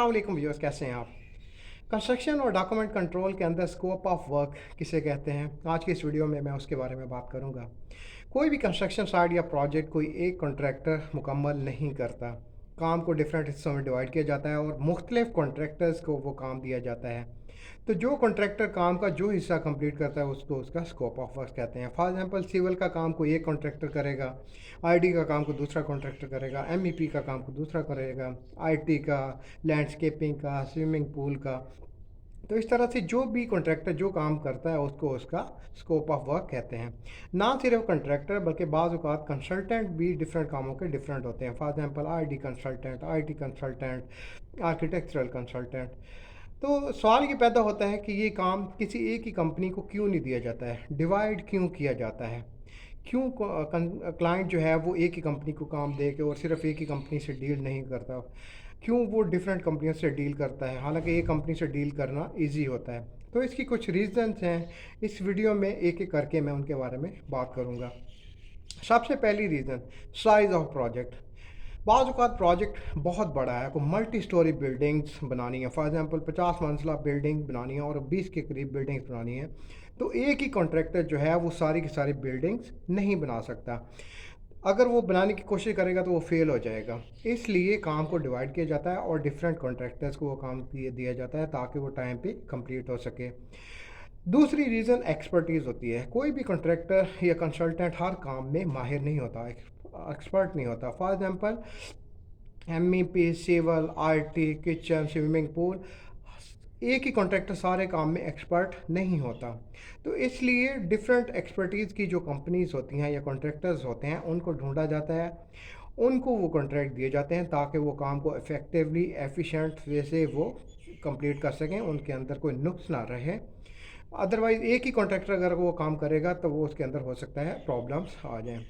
अस्सलाम वालेकुम व्यूअर्स, कैसे हैं आप। कंस्ट्रक्शन और डॉक्यूमेंट कंट्रोल के अंदर स्कोप ऑफ वर्क किसे कहते हैं, आज की इस वीडियो में मैं उसके बारे में बात करूंगा। कोई भी कंस्ट्रक्शन साइट या प्रोजेक्ट कोई एक कॉन्ट्रैक्टर मुकम्मल नहीं करता। काम को डिफरेंट हिस्सों में डिवाइड किया जाता है और मुख्तलिफ कॉन्ट्रैक्टर्स को वो काम दिया जाता है। तो जो कॉन्ट्रैक्टर काम का जो हिस्सा कंप्लीट करता है उसको उसका स्कोप ऑफ वर्क कहते हैं। फॉर एग्जांपल, सिविल का काम कोई एक कॉन्ट्रैक्टर करेगा, आईडी का काम को दूसरा कॉन्ट्रैक्टर करेगा, एमईपी का काम को दूसरा करेगा, आईटी का, लैंडस्केपिंग का, स्विमिंग पूल का। तो इस तरह से जो भी कॉन्ट्रैक्टर जो काम करता है उसको उसका स्कोप ऑफ वर्क कहते हैं। ना सिर्फ कॉन्ट्रैक्टर बल्कि बाज़ औक़ात कंसल्टेंट भी डिफरेंट कामों के डिफरेंट होते हैं। For example, ID consultant, IT consultant, architectural consultant. तो सवाल ये पैदा होता है कि ये काम किसी एक ही कंपनी को क्यों नहीं दिया जाता है, डिवाइड क्यों किया जाता है, क्यों क्लाइंट जो है वो एक ही कंपनी को काम दे के और सिर्फ एक ही कंपनी से डील नहीं करता, क्यों वो डिफरेंट कंपनियों से डील करता है, हालांकि एक कंपनी से डील करना इजी होता है। तो इसकी कुछ रीज़न्स हैं, इस वीडियो में एक एक करके मैं उनके बारे में बात करूँगा। सबसे पहली रीज़न, साइज़ ऑफ प्रोजेक्ट। बाज़ औक़ात प्रोजेक्ट बहुत बड़ा है, को मल्टी स्टोरी बिल्डिंग्स बनानी है। फॉर एग्जांपल, 50 मंजिला बिल्डिंग बनानी है और 20 के करीब बिल्डिंग्स बनानी है। तो एक ही कॉन्ट्रैक्टर जो है वो सारी की सारी बिल्डिंग्स नहीं बना सकता। अगर वो बनाने की कोशिश करेगा तो वो फेल हो जाएगा। इसलिए काम को डिवाइड किया जाता है और डिफरेंट कॉन्ट्रैक्टर्स को वो काम दिया जाता है ताकि वो टाइम पे कंप्लीट हो सके। दूसरी रीज़न एक्सपर्टीज़ होती है। कोई भी कॉन्ट्रैक्टर या कंसल्टेंट हर काम में माहिर नहीं होता, एक्सपर्ट नहीं होता। For example, MEP, civil, IT, kitchen, swimming pool, एक ही कॉन्ट्रैक्टर सारे काम में एक्सपर्ट नहीं होता। तो इसलिए डिफरेंट एक्सपर्टीज़ की जो कंपनीज होती हैं या कॉन्ट्रैक्टर्स होते हैं उनको ढूंढा जाता है, उनको वो कॉन्ट्रैक्ट दिए जाते हैं ताकि वो काम को इफ़ेक्टिवली एफिशिएंट वे से वो कंप्लीट कर सकें, उनके अंदर कोई नुक्स ना रहे। अदरवाइज़ एक ही कॉन्ट्रैक्टर अगर वो काम करेगा तो वो उसके अंदर हो सकता है प्रॉब्लम्स आ जाएं।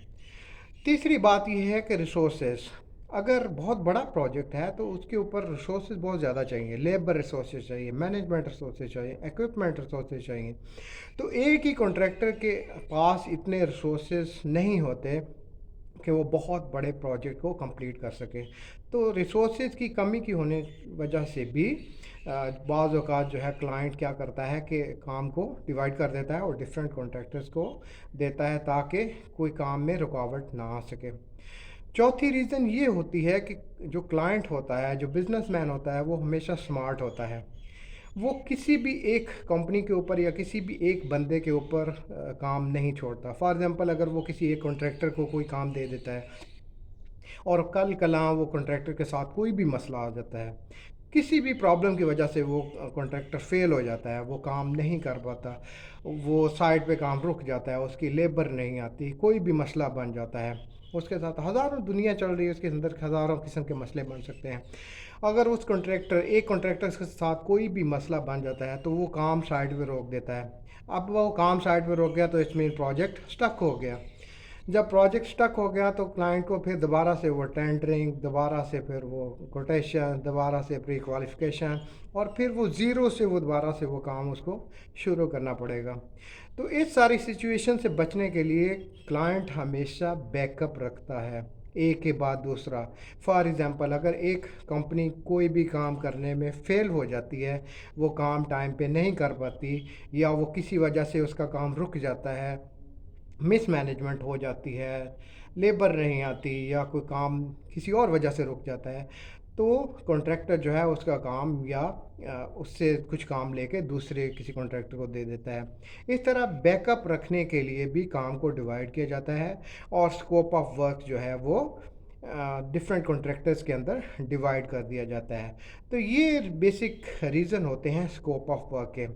तीसरी बात यह है कि रिसोर्सेज। अगर बहुत बड़ा प्रोजेक्ट है तो उसके ऊपर रिसोर्सेज बहुत ज़्यादा चाहिए, लेबर रिसोर्सेज चाहिए, मैनेजमेंट रिसोर्सेज चाहिए, इक्विपमेंट रिसोर्सेज चाहिए। तो एक ही कॉन्ट्रैक्टर के पास इतने रिसोर्सेज नहीं होते कि वो बहुत बड़े प्रोजेक्ट को कंप्लीट कर सके। तो रिसोर्सेज की कमी की होने वजह से भी बाज़ औक़ात जो है क्लाइंट क्या करता है कि काम को डिवाइड कर देता है और डिफरेंट कॉन्ट्रैक्टर्स को देता है ताकि कोई काम में रुकावट ना आ सके। चौथी रीज़न ये होती है कि जो क्लाइंट होता है, जो बिजनेसमैन होता है, वो हमेशा स्मार्ट होता है। वो किसी भी एक कंपनी के ऊपर या किसी भी एक बंदे के ऊपर काम नहीं छोड़ता। फॉर एग्जांपल, अगर वो किसी एक कॉन्ट्रैक्टर को कोई काम दे देता है और कल कलां वो कॉन्ट्रैक्टर के साथ कोई भी मसला आ जाता है, किसी भी प्रॉब्लम की वजह से वो कॉन्ट्रैक्टर फेल हो जाता है, वो काम नहीं कर पाता, वो साइट पे काम रुक जाता है, उसकी लेबर नहीं आती, कोई भी मसला बन जाता है, उसके साथ हज़ारों दुनिया चल रही है, उसके अंदर हज़ारों किस्म के मसले बन सकते हैं। अगर उस कॉन्ट्रैक्टर एक कॉन्ट्रैक्टर के साथ कोई भी मसला बन जाता है तो वो काम साइट पे रोक देता है। अब वो काम साइट पे रोक गया तो इसमें प्रोजेक्ट स्टक हो गया। जब प्रोजेक्ट स्टक हो गया तो क्लाइंट को फिर दोबारा से वो टेंडरिंग, दोबारा से फिर वो कोटेशन, दोबारा से प्री क्वालिफिकेशन और फिर वो ज़ीरो से वो दोबारा से वो काम उसको शुरू करना पड़ेगा। तो इस सारी सिचुएशन से बचने के लिए क्लाइंट हमेशा बैकअप रखता है, एक के बाद दूसरा। फॉर एग्ज़ाम्पल, अगर एक कंपनी कोई भी काम करने में फ़ेल हो जाती है, वो काम टाइम पे नहीं कर पाती या वो किसी वजह से उसका काम रुक जाता है, मिस मैनेजमेंट हो जाती है, लेबर नहीं आती या कोई काम किसी और वजह से रुक जाता है, तो कॉन्ट्रैक्टर जो है उसका काम या उससे कुछ काम लेके दूसरे किसी कॉन्ट्रैक्टर को दे देता है। इस तरह बैकअप रखने के लिए भी काम को डिवाइड किया जाता है और स्कोप ऑफ वर्क जो है वो डिफरेंट कॉन्ट्रैक्टर्स के अंदर डिवाइड कर दिया जाता है। तो ये बेसिक रीज़न होते हैं स्कोप ऑफ वर्क के।